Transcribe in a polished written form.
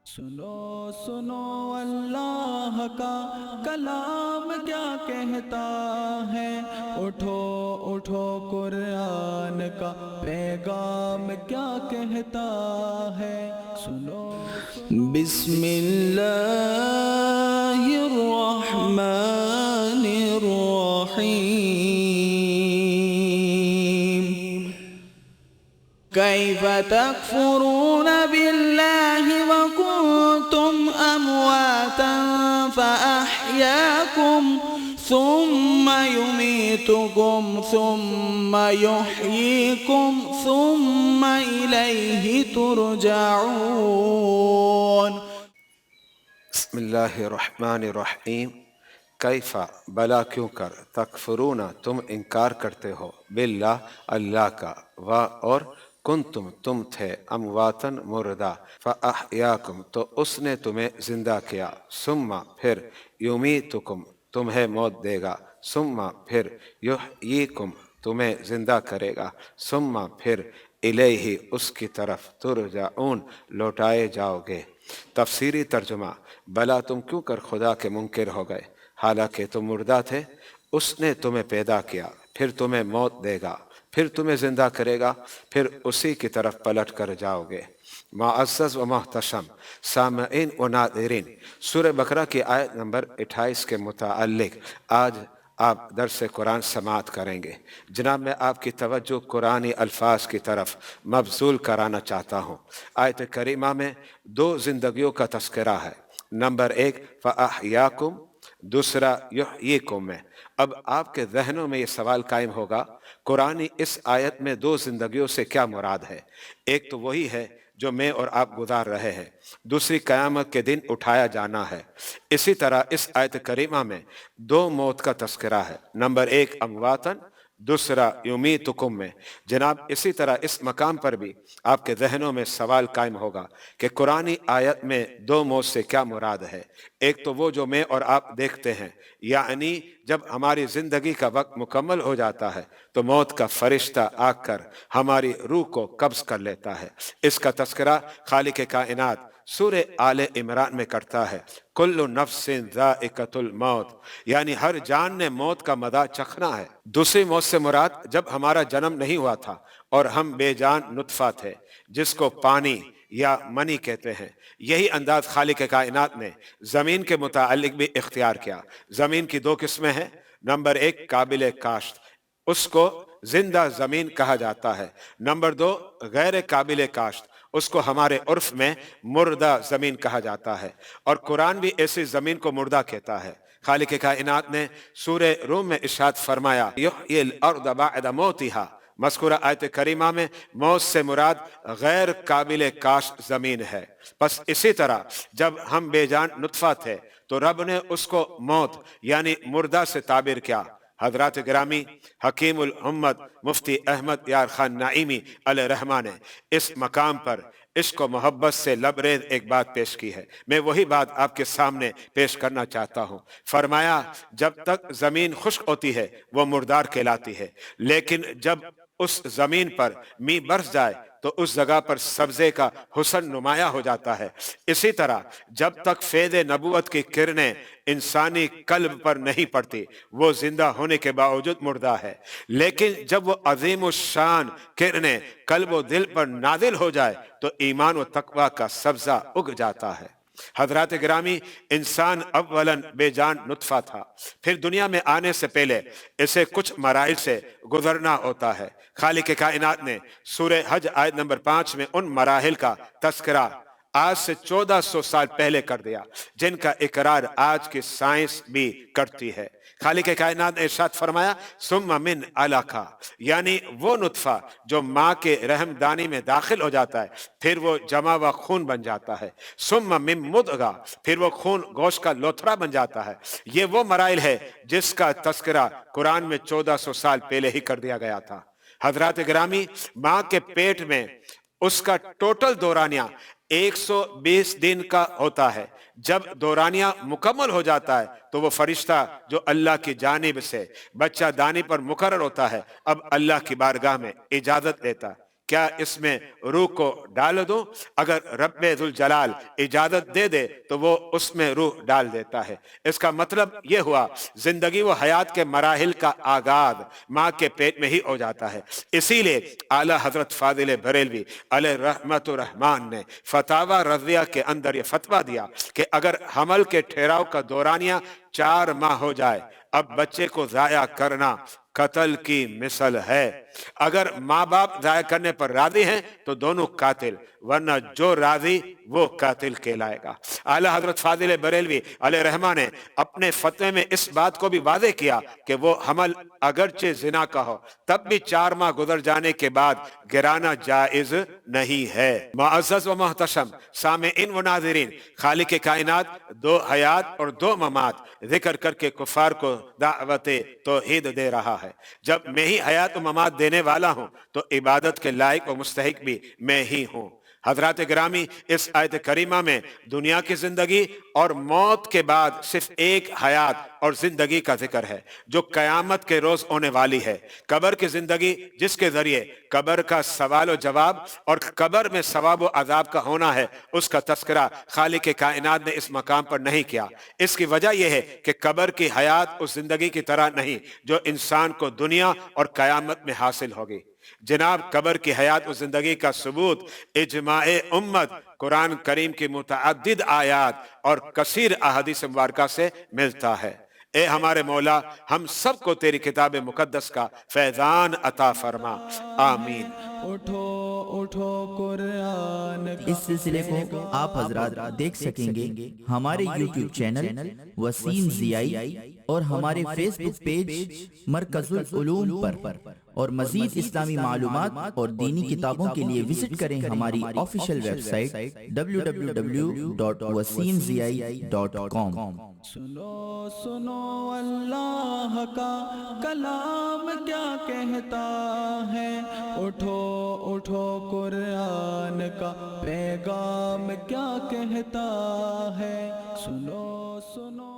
سنو سنو اللہ کا کلام کیا کہتا ہے، اٹھو اٹھو قرآن کا پیغام کیا کہتا ہے، سنو بسم اللہ الرحمن الرحیم کیف تکفرون باللہ وکنتم امواتا فاحیاکم ثم یمیتکم ثم یحییکم ثم الیہ ترجعون۔ بسم اللہ الرحمن الرحیم کیفا بلا کیوں کر تکفرون تم انکار کرتے ہو باللہ اللہ کا و اور کنتم تم تھے امواتن مردہ فاحیاکم تو اس نے تمہیں زندہ کیا ثم پھر یمیتکم تمہیں موت دے گا ثم پھر یحییکم تمہیں زندہ کرے گا ثم پھر الیہ اس کی طرف ترجعون لوٹائے جاؤ گے۔ تفسیری ترجمہ: بلا تم کیوں کر خدا کے منکر ہو گئے حالانکہ تم مردہ تھے، اس نے تمہیں پیدا کیا، پھر تمہیں موت دے گا، پھر تمہیں زندہ کرے گا، پھر اسی کی طرف پلٹ کر جاؤ گے۔ معزز و محتشم سامعین و ناظرین، سورہ بقرہ کی آیت نمبر 28 کے متعلق آج آپ درس قرآن سماعت کریں گے۔ جناب میں آپ کی توجہ قرآنی الفاظ کی طرف مبذول کرانا چاہتا ہوں۔ آیت کریمہ میں دو زندگیوں کا تذکرہ ہے، نمبر 1 فَأَحْيَاكُمْ، دوسرا یحییکم میں۔ اب آپ کے ذہنوں میں یہ سوال قائم ہوگا قرآنی اس آیت میں دو زندگیوں سے کیا مراد ہے؟ ایک تو وہی ہے جو میں اور آپ گزار رہے ہیں، دوسری قیامت کے دن اٹھایا جانا ہے۔ اسی طرح اس آیت کریمہ میں دو موت کا تذکرہ ہے، نمبر 1 امواتن، دوسرا یمیتکم میں۔ جناب اسی طرح اس مقام پر بھی آپ کے ذہنوں میں سوال قائم ہوگا کہ قرآنی آیت میں دو موت سے کیا مراد ہے؟ ایک تو وہ جو میں اور آپ دیکھتے ہیں، یعنی جب ہماری زندگی کا وقت مکمل ہو جاتا ہے تو موت کا فرشتہ آ کر ہماری روح کو قبض کر لیتا ہے۔ اس کا تذکرہ خالق کائنات سورہ آل عمران میں کرتا ہے، کل نفس ذائقۃ الموت، یعنی ہر جان نے موت کا مزہ چکھنا ہے۔ دوسری موت سے مراد جب ہمارا جنم نہیں ہوا تھا اور ہم بے جان نطفہ تھے جس کو پانی یا منی کہتے ہیں۔ یہی انداز خالق کائنات نے زمین کے متعلق بھی اختیار کیا۔ زمین کی دو قسمیں ہیں، نمبر 1 قابل کاشت، اس کو زندہ زمین کہا جاتا ہے، نمبر 2 غیر قابل کاشت، اس کو ہمارے عرف میں مردہ زمین کہا جاتا ہے، اور قرآن بھی ایسی زمین کو مردہ کہتا ہے۔ خالق کائنات نے سورہ روم میں ارشاد فرمایا یحیی الارض بعد موتہا، مذکورہ آیت کریمہ میں موت سے مراد غیر قابل کاشت زمین ہے۔ پس اسی طرح جب ہم بے جان نطفہ تھے تو رب نے اس کو موت یعنی مردہ سے تعبیر کیا۔ حضرات گرامی، حکیم الامت مفتی احمد یار خان نعیمی علیہ رحمہ نے اس مقام پر عشق و محبت سے لبریز ایک بات پیش کی ہے، میں وہی بات آپ کے سامنے پیش کرنا چاہتا ہوں۔ فرمایا جب تک زمین خشک ہوتی ہے وہ مردار کہلاتی ہے، لیکن جب اس زمین پر می برس جائے تو اس جگہ پر سبزے کا حسن نمایاں ہو جاتا ہے۔ اسی طرح جب تک فیض نبوت کی کرنیں انسانی قلب پر نہیں پڑتی وہ زندہ ہونے کے باوجود مردہ ہے، لیکن جب وہ عظیم الشان کرنیں قلب و دل پر نازل ہو جائے تو ایمان و تقوی کا سبزہ اگ جاتا ہے۔ حضرات گرامی، انسان اولاً بے جان نطفہ تھا، پھر دنیا میں آنے سے پہلے اسے کچھ مراحل سے گزرنا ہوتا ہے۔ خالق کائنات نے سورہ حج آیت نمبر 5 میں ان مراحل کا تذکرہ آج سے 1400 سال پہلے کر دیا جن کا اقرار آج کی سائنس بھی کرتی ہے۔ خالق کائنات نے ارشاد فرمایا ثم من علقہ، یعنی وہ نطفہ جو ماں کے رحم دانی میں داخل ہو جاتا ہے پھر وہ جمع و خون بن جاتا ہے، ثم من مضغہ، پھر وہ خون گوشت کا لوتھڑا بن جاتا ہے۔ یہ وہ مراحل ہے جس کا تذکرہ قرآن میں 1400 سال پہلے ہی کر دیا گیا تھا۔ حضرات گرامی، ماں کے پیٹ میں اس کا ٹوٹل دورانیہ 120 دن کا ہوتا ہے۔ جب دورانیہ مکمل ہو جاتا ہے تو وہ فرشتہ جو اللہ کی جانب سے بچہ دانی پر مقرر ہوتا ہے اب اللہ کی بارگاہ میں اجازت لیتا ہے کیا اس میں روح کو ڈال دوں؟ اگر رب ذوال جلال اجازت دے دے تو وہ اس میں روح ڈال دیتا ہے۔ اس کا مطلب یہ ہوا زندگی و حیات کے مراحل کا آغاز ماں کے پیٹ میں ہی ہو جاتا ہے۔ اسی لیے اعلیٰ حضرت فاضل بریلوی علیہ رحمت الرحمان نے فتاوی رضیہ کے اندر یہ فتویٰ دیا کہ اگر حمل کے ٹھہراؤ کا دورانیہ 4 ماہ ہو جائے، اب بچے کو ضائع کرنا قتل کی مثل ہے۔ اگر ماں باپ ضائع کرنے پر راضی ہیں تو دونوں قاتل، ورنہ جو راضی وہ قاتل کہلائے گا۔ اعلیٰ حضرت فاضل بریلوی علیہ رحمہ نے اپنے فتوے میں اس بات کو بھی واضح کیا کہ وہ حمل اگرچہ زنا کا ہو تب بھی 4 ماہ گزر جانے کے بعد گرانا جائز نہیں ہے۔ معزز و محتشم سامعین و ناظرین، خالق کائنات 2 حیات اور 2 ممات ذکر کر کے کفار کو دعوت توحید دے رہا ہے۔ جب میں ہی حیات و ممات دینے والا ہوں تو عبادت کے لائق و مستحق بھی میں ہی ہوں۔ حضرات گرامی، اس آیت کریمہ میں دنیا کی زندگی اور موت کے بعد صرف ایک حیات اور زندگی کا ذکر ہے جو قیامت کے روز ہونے والی ہے۔ قبر کی زندگی جس کے ذریعے قبر کا سوال و جواب اور قبر میں ثواب و عذاب کا ہونا ہے، اس کا تذکرہ خالق کائنات نے اس مقام پر نہیں کیا۔ اس کی وجہ یہ ہے کہ قبر کی حیات اس زندگی کی طرح نہیں جو انسان کو دنیا اور قیامت میں حاصل ہوگی۔ جناب، قبر کی حیات و زندگی کا ثبوت اجماع امت قرآن کریم کی متعدد آیات اور کثیر احادیث مبارکہ سے ملتا ہے۔ اے ہمارے مولا، ہم سب کو تیری کتاب مقدس کا فیضان عطا فرما، آمین۔ اٹھو اٹھو قرآن کا۔ اس سلسلے کو آپ حضرات دیکھ سکیں گے ہمارے یوٹیوب چینل وسیم ضیائی اور ہمارے فیس بک پیج مرکز العلوم پر، اور مزید اسلامی معلومات اور دینی کتابوں کے لیے وزٹ کریں ہماری آفیشیل ویب سائٹ www.wasimziai.com۔ سنو سنو اللہ کا کلام کیا کہتا ہے، اٹھو اٹھو قرآن کا پیغام کیا کہتا ہے، سنو سنو